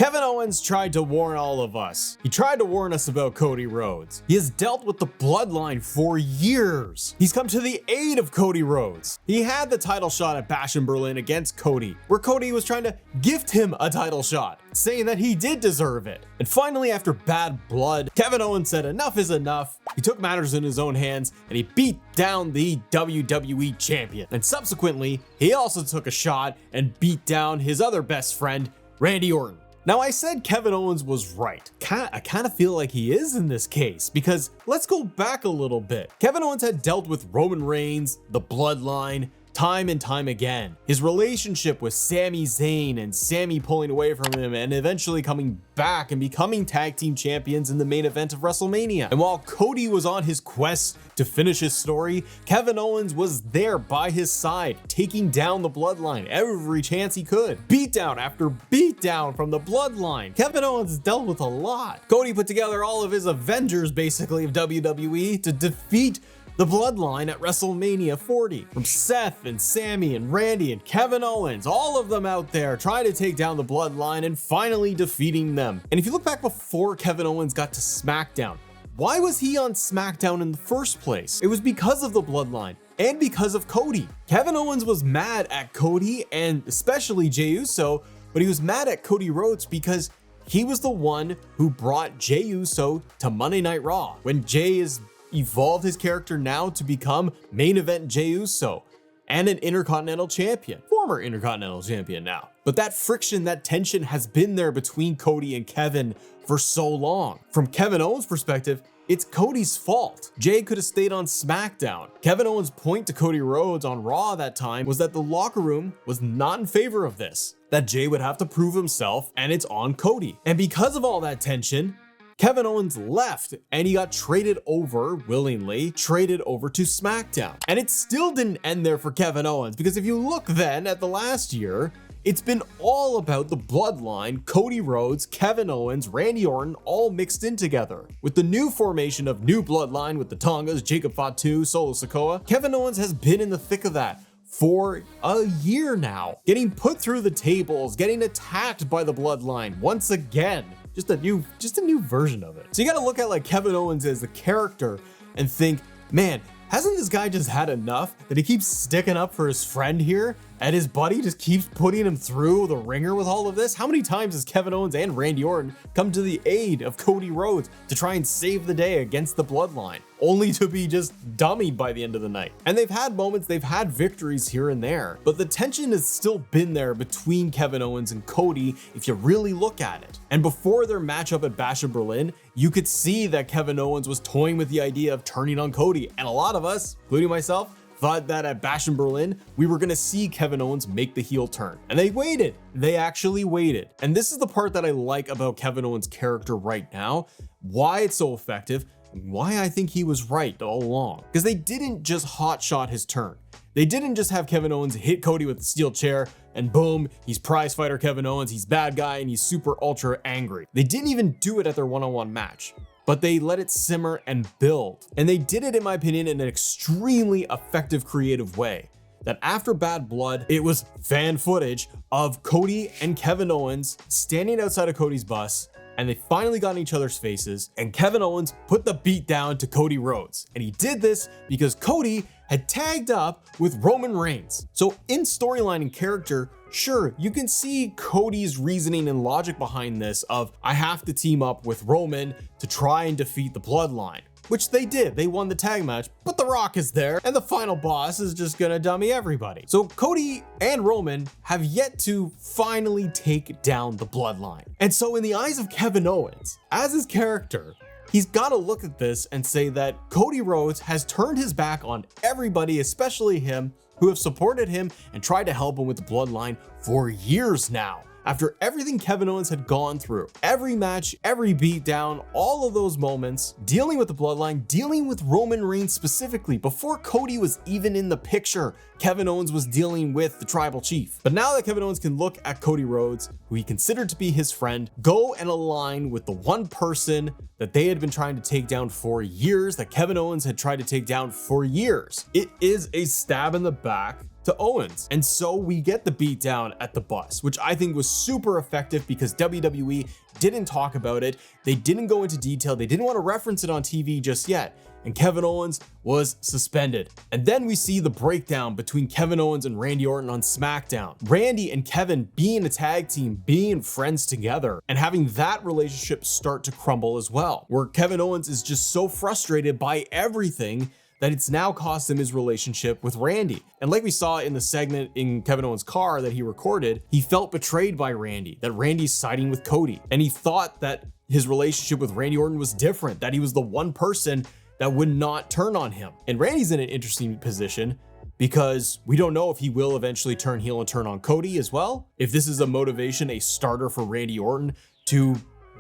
Kevin Owens tried to warn all of us. He tried to warn us about Cody Rhodes. He has dealt with the bloodline for years. He's come to the aid of Cody Rhodes. He had the title shot at Bash in Berlin against Cody, where Cody was trying to gift him a title shot, saying that he did deserve it. And finally, after bad blood, Kevin Owens said enough is enough. He took matters in his own hands and he beat down the WWE Champion. And subsequently, he also took a shot and beat down his other best friend, Randy Orton. Now, I said Kevin Owens was right. I kind of feel like he is in this case, because let's go back a little bit. Kevin Owens had dealt with Roman Reigns, the bloodline, time and time again. His relationship with Sami Zayn and Sami pulling away from him and eventually coming back and becoming tag team champions in the main event of WrestleMania. And while Cody was on his quest to finish his story, Kevin Owens was there by his side, taking down the bloodline every chance he could. Beatdown after beatdown from the bloodline. Kevin Owens dealt with a lot. Cody put together all of his Avengers, basically, of WWE to defeat the bloodline at WrestleMania 40. From Seth and Sami and Randy and Kevin Owens, all of them out there trying to take down the bloodline and finally defeating them. And if you look back before Kevin Owens got to SmackDown, why was he on SmackDown in the first place? It was because of the bloodline and because of Cody. Kevin Owens was mad at Cody and especially Jey Uso, but he was mad at Cody Rhodes because he was the one who brought Jey Uso to Monday Night Raw when Jey is evolved his character now to become main event Jey Uso and an Intercontinental Champion, former Intercontinental Champion now. But that friction, that tension has been there between Cody and Kevin for so long. From Kevin Owens' perspective, it's Cody's fault. Jey could have stayed on SmackDown. Kevin Owens' point to Cody Rhodes on Raw that time was that the locker room was not in favor of this, that Jey would have to prove himself and it's on Cody. And because of all that tension, Kevin Owens left and he got traded over, willingly traded over to SmackDown. And it still didn't end there for Kevin Owens, because if you look then at the last year, it's been all about the bloodline, Cody Rhodes, Kevin Owens, Randy Orton, all mixed in together. With the new formation of New Bloodline with the Tongas, Jacob Fatu, Solo Sikoa, Kevin Owens has been in the thick of that for a year now, getting put through the tables, getting attacked by the bloodline once again. Just a new version of it. So you gotta look at like Kevin Owens as the character and think, man, hasn't this guy just had enough that he keeps sticking up for his friend here and his buddy just keeps putting him through the ringer with all of this? How many times has Kevin Owens and Randy Orton come to the aid of Cody Rhodes to try and save the day against the bloodline, only to be just dummied by the end of the night? And they've had moments, they've had victories here and there, but the tension has still been there between Kevin Owens and Cody if you really look at it. And before their matchup at Bash in Berlin, you could see that Kevin Owens was toying with the idea of turning on Cody. And a lot of us, including myself, thought that at Bash in Berlin, we were gonna see Kevin Owens make the heel turn. And they waited. They actually waited. And this is the part that I like about Kevin Owens' character right now, why it's so effective, and why I think he was right all along. Because they didn't just hotshot his turn. They didn't just have Kevin Owens hit Cody with the steel chair and boom, he's prize fighter Kevin Owens, he's bad guy and he's super ultra angry. They didn't even do it at their one-on-one match, but they let it simmer and build. And they did it, in my opinion, in an extremely effective, creative way. That after Bad Blood, it was fan footage of Cody and Kevin Owens standing outside of Cody's bus, and they finally got in each other's faces, and Kevin Owens put the beat down to Cody Rhodes. And he did this because Cody had tagged up with Roman Reigns. So in storyline and character, sure, you can see Cody's reasoning and logic behind this of, I have to team up with Roman to try and defeat the bloodline. Which they did, they won the tag match, but The Rock is there, and the final boss is just gonna dummy everybody. So Cody and Roman have yet to finally take down the bloodline. And so in the eyes of Kevin Owens, as his character, he's gotta look at this and say that Cody Rhodes has turned his back on everybody, especially him, who have supported him and tried to help him with the bloodline for years now. After everything Kevin Owens had gone through, every match, every beatdown, all of those moments, dealing with the bloodline, dealing with Roman Reigns specifically, before Cody was even in the picture, Kevin Owens was dealing with the tribal chief. But now that Kevin Owens can look at Cody Rhodes, who he considered to be his friend, go and align with the one person that they had been trying to take down for years, that Kevin Owens had tried to take down for years. It is a stab in the back to Owens. And so we get the beatdown at the bus, which I think was super effective because WWE didn't talk about it. They didn't go into detail. They didn't want to reference it on TV just yet. And Kevin Owens was suspended. And then we see the breakdown between Kevin Owens and Randy Orton on SmackDown. Randy and Kevin being a tag team, being friends together, and having that relationship start to crumble as well, where Kevin Owens is just so frustrated by everything that it's now cost him his relationship with Randy. And like we saw in the segment in Kevin Owens' car that he recorded, he felt betrayed by Randy, that Randy's siding with Cody. And he thought that his relationship with Randy Orton was different, that he was the one person that would not turn on him. And Randy's in an interesting position because we don't know if he will eventually turn heel and turn on Cody as well. If this is a motivation, a starter for Randy Orton to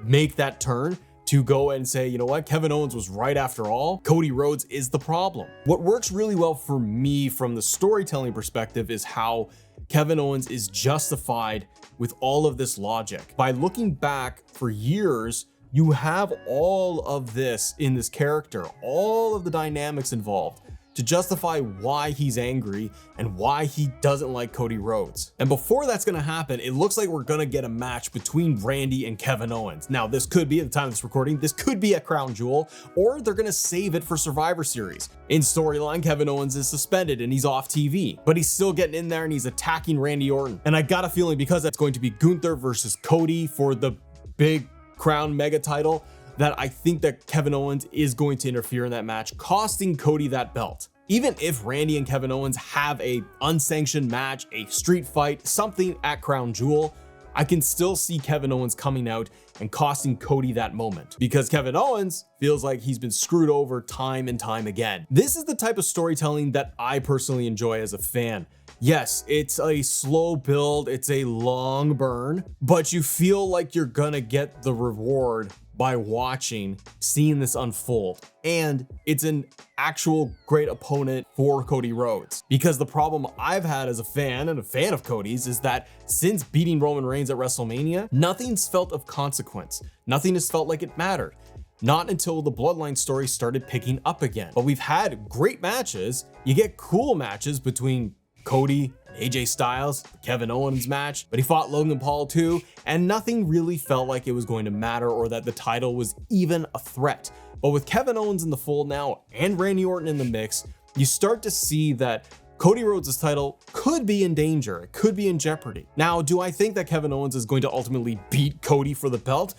make that turn, to go and say, you know what, Kevin Owens was right after all. Cody Rhodes is the problem. What works really well for me from the storytelling perspective is how Kevin Owens is justified with all of this logic. By looking back for years, you have all of this in this character, all of the dynamics involved to justify why he's angry and why he doesn't like Cody Rhodes. And before that's gonna happen, it looks like we're gonna get a match between Randy and Kevin Owens. Now, this could be, at the time of this recording, this could be at Crown Jewel, or they're gonna save it for Survivor Series. In storyline, Kevin Owens is suspended and he's off TV, but he's still getting in there and he's attacking Randy Orton. And I got a feeling because that's going to be Gunther versus Cody for the big Crown mega title, that I think that Kevin Owens is going to interfere in that match, costing Cody that belt. Even if Randy and Kevin Owens have a unsanctioned match, a street fight, something at Crown Jewel, I can still see Kevin Owens coming out and costing Cody that moment because Kevin Owens feels like he's been screwed over time and time again. This is the type of storytelling that I personally enjoy as a fan. Yes, it's a slow build, it's a long burn, but you feel like you're gonna get the reward by watching, seeing this unfold. And it's an actual great opponent for Cody Rhodes. Because the problem I've had as a fan and a fan of Cody's is that since beating Roman Reigns at WrestleMania, nothing's felt of consequence. Nothing has felt like it mattered. Not until the Bloodline story started picking up again. But we've had great matches. You get cool matches between Cody, AJ Styles, the Kevin Owens match, but he fought Logan Paul too, and nothing really felt like it was going to matter or that the title was even a threat. But with Kevin Owens in the fold now and Randy Orton in the mix, you start to see that Cody Rhodes' title could be in danger. It could be in jeopardy. Now, do I think that Kevin Owens is going to ultimately beat Cody for the belt?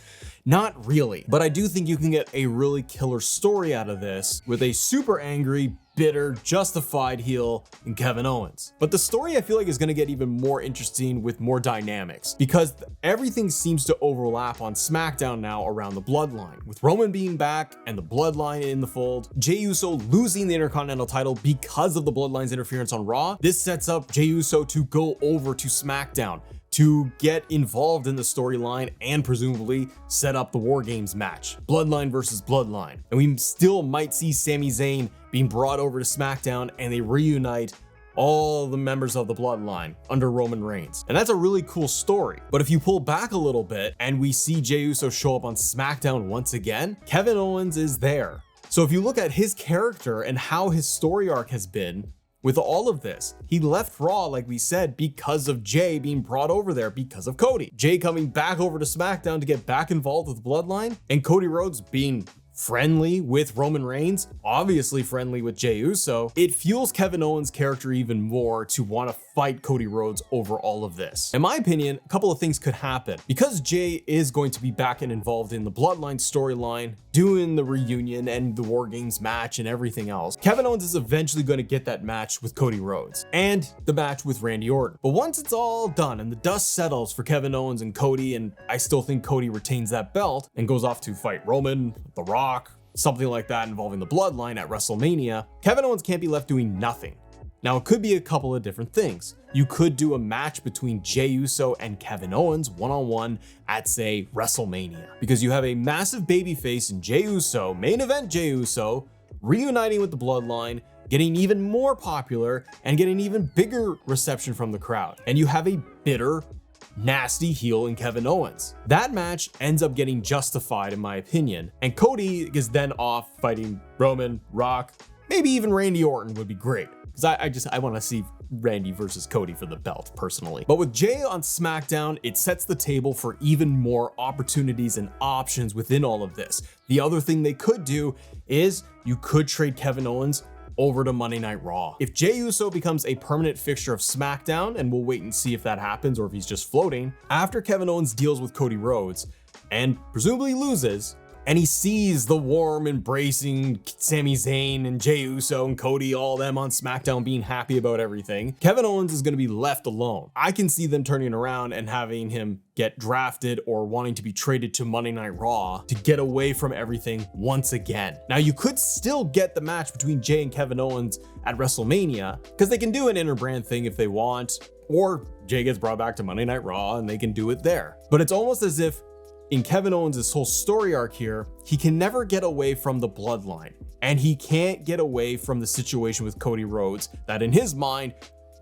Not really, but I do think you can get a really killer story out of this with a super angry, bitter, justified heel in Kevin Owens. But the story I feel like is going to get even more interesting with more dynamics because everything seems to overlap on SmackDown now around the Bloodline. With Roman being back and the Bloodline in the fold, Jey Uso losing the Intercontinental title because of the Bloodline's interference on Raw, this sets up Jey Uso to go over to SmackDown to get involved in the storyline and presumably set up the War Games match, Bloodline versus Bloodline. And we still might see Sami Zayn being brought over to SmackDown and they reunite all the members of the Bloodline under Roman Reigns. And that's a really cool story. But if you pull back a little bit and we see Jey Uso show up on SmackDown once again, Kevin Owens is there. So if you look at his character and how his story arc has been, with all of this, he left Raw, like we said, because of Jey being brought over there because of Cody. Jey coming back over to SmackDown to get back involved with Bloodline, and Cody Rhodes being friendly with Roman Reigns, obviously friendly with Jey Uso. It fuels Kevin Owens' character even more to want to fight Cody Rhodes over all of this. In my opinion, a couple of things could happen. Because Jey is going to be back and involved in the Bloodline storyline, doing the reunion and the War Games match and everything else, Kevin Owens is eventually going to get that match with Cody Rhodes and the match with Randy Orton. But once it's all done and the dust settles for Kevin Owens and Cody, and I still think Cody retains that belt and goes off to fight Roman, The Rock, something like that involving the Bloodline at WrestleMania, Kevin Owens can't be left doing nothing. Now, it could be a couple of different things. You could do a match between Jey Uso and Kevin Owens one-on-one at, say, WrestleMania, because you have a massive babyface in Jey Uso, main event Jey Uso, reuniting with the Bloodline, getting even more popular and getting even bigger reception from the crowd. And you have a bitter, nasty heel in Kevin Owens. That match ends up getting justified in my opinion, and Cody is then off fighting Roman, Rock, maybe even Randy Orton would be great, because I want to see Randy versus Cody for the belt, personally. But with Jay on SmackDown, it sets the table for even more opportunities and options within all of this. The other thing they could do is you could trade Kevin Owens over to Monday Night Raw. If Jey Uso becomes a permanent fixture of SmackDown, and we'll wait and see if that happens or if he's just floating, after Kevin Owens deals with Cody Rhodes and presumably loses, and he sees the warm embracing Sami Zayn and Jey Uso and Cody, all them on SmackDown being happy about everything, Kevin Owens is going to be left alone. I can see them turning around and having him get drafted or wanting to be traded to Monday Night Raw to get away from everything once again. Now, you could still get the match between Jey and Kevin Owens at WrestleMania because they can do an interbrand thing if they want, or Jey gets brought back to Monday Night Raw and they can do it there. But it's almost as if in Kevin Owens' whole story arc here, he can never get away from the bloodline, and he can't get away from the situation with Cody Rhodes, that in his mind,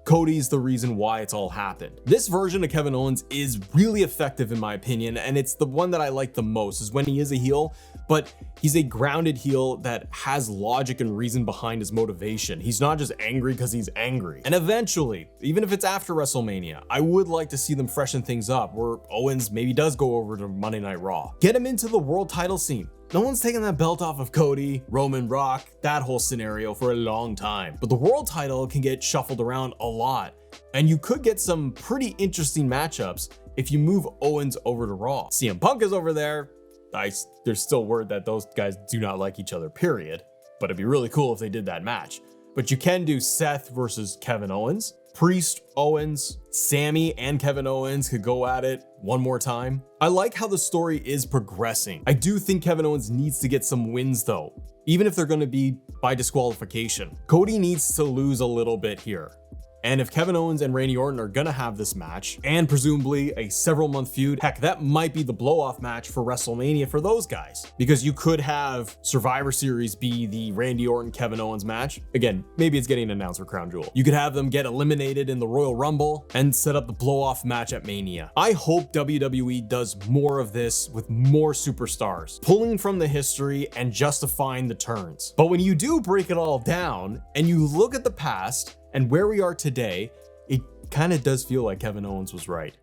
Cody's the reason why it's all happened. This version of Kevin Owens is really effective in my opinion, and it's the one that I like the most, is when he is a heel, but he's a grounded heel that has logic and reason behind his motivation. He's not just angry because he's angry. And eventually, even if it's after WrestleMania, I would like to see them freshen things up where Owens maybe does go over to Monday Night Raw. Get him into the world title scene. No one's taken that belt off of Cody, Roman, Rock, that whole scenario for a long time. But the world title can get shuffled around a lot, and you could get some pretty interesting matchups if you move Owens over to Raw. CM Punk is over there. There's still word that those guys do not like each other, period. But it'd be really cool if they did that match. But you can do Seth versus Kevin Owens. Priest, Owens, Sammy, and Kevin Owens could go at it one more time. I like how the story is progressing. I do think Kevin Owens needs to get some wins though, even if they're going to be by disqualification. Cody needs to lose a little bit here. And if Kevin Owens and Randy Orton are gonna have this match, and presumably a several month feud, heck, that might be the blow-off match for WrestleMania for those guys. Because you could have Survivor Series be the Randy Orton Kevin Owens match. Again, maybe it's getting announced for Crown Jewel. You could have them get eliminated in the Royal Rumble and set up the blow-off match at Mania. I hope WWE does more of this with more superstars, pulling from the history and justifying the turns. But when you do break it all down and you look at the past and where we are today, it kind of does feel like Kevin Owens was right.